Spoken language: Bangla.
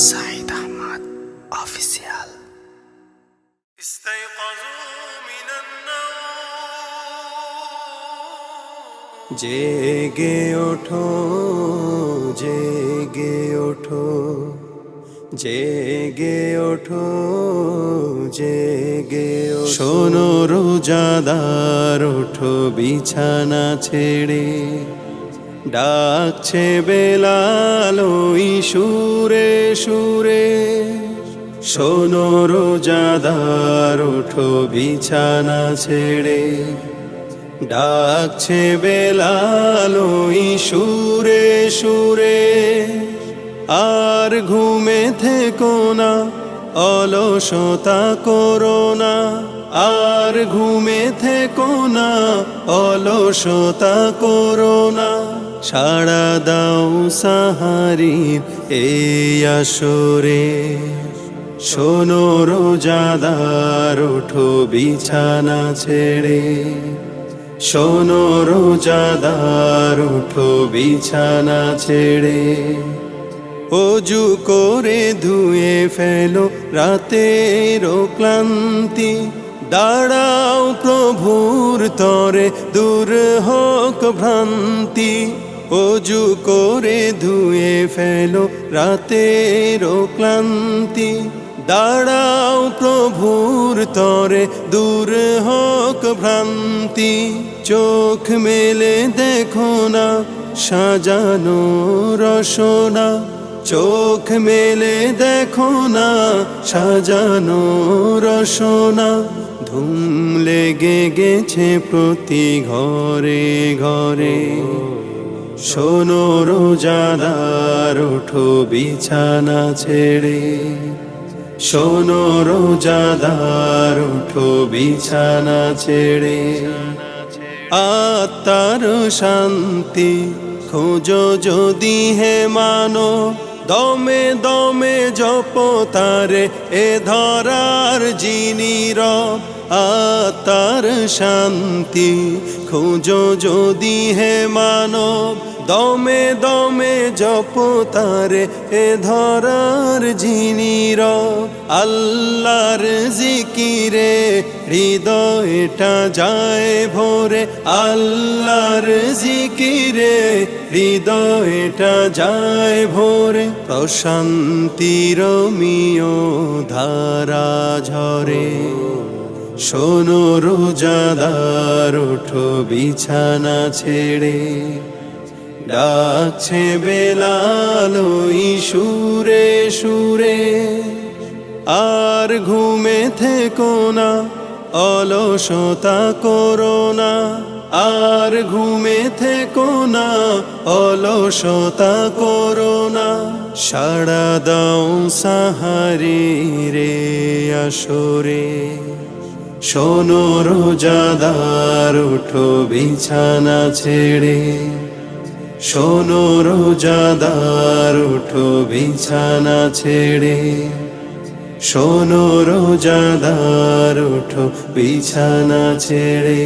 সাইদ আহমদ অফিসিয়াল। জেগে ওঠো, জেগে ওঠো, জেগে ওঠো, জেগে ওঠো। শোনো রোজাদার, ওঠো বিছানা ছেড়ে, ডাকছে বেলাল ওই সুরে সুরে। শোনো রোজাদার, ওঠো বিছানা ছেড়ে, ডাকছে বেলাল ওই সুরে সুরে। আর ঘুমে থেকো না, অলসতা করো না, আর ঘুমে থেকো না, অলসতা করো না। সাড়া দাও সাহারির এই আসরে। শোনো রোজাদার, ওঠো বিছানা ছেড়ে, শোনো রোজাদার, ওঠো বিছানা ছেড়ে। অজু করে ধুয়ে ফেলো রাতের ক্লান্তি, দাঁড়াও প্রভুর তরে, দূর হোক ভ্রান্তি। অজু করে ধুয়ে ফেলো রাতের ক্লান্তি, দাঁড়াও প্রভুর তরে, দূর হোক ভ্রান্তি। চোখ মেলে দেখো না সাজানো রসনা, চোখ মেলে দেখো না সাজানো রসনা। ধুম লেগে গেছে প্রতি ঘরে ঘরে। শোনো রোজাদার, ওঠো বিছানা ছেড়ে, শোনো রোজাদার, ওঠো বিছানা ছেড়ে। আত্মার শান্তি খোঁজো যদি হে মানো, দমে দমে জপ তারে এ ধরার যিনি রব। আত্মার শান্তি খোঁজো যদি হে মানব, দমে দমে জপ তারে এ ধরার যিনি রব। আল্লাহর জিকিরে হৃদয়টা যায় ভরে, আল্লাহর জিকিরে হৃদয়টা যায় ভরে। প্রশান্তির মিয় ধারা ঝরে। শোনো রোজাদার, ওঠো বিছানা ছেড়ে, ডাকছে বেলাল ওই সুরে সুরে। আর ঘুমে থেকো না, অলসতা করো না, আর ঘুমে থেকো না, অলসতা করো না। সাড়া দাও সাহারির আসরে। শোনো রোজাদার, ওঠো বিছানা ছেড়ে, শোনো রোজাদার, ওঠো বিছানা ছেড়ে, শোনো রোজাদার, ওঠো বিছানা ছেড়ে।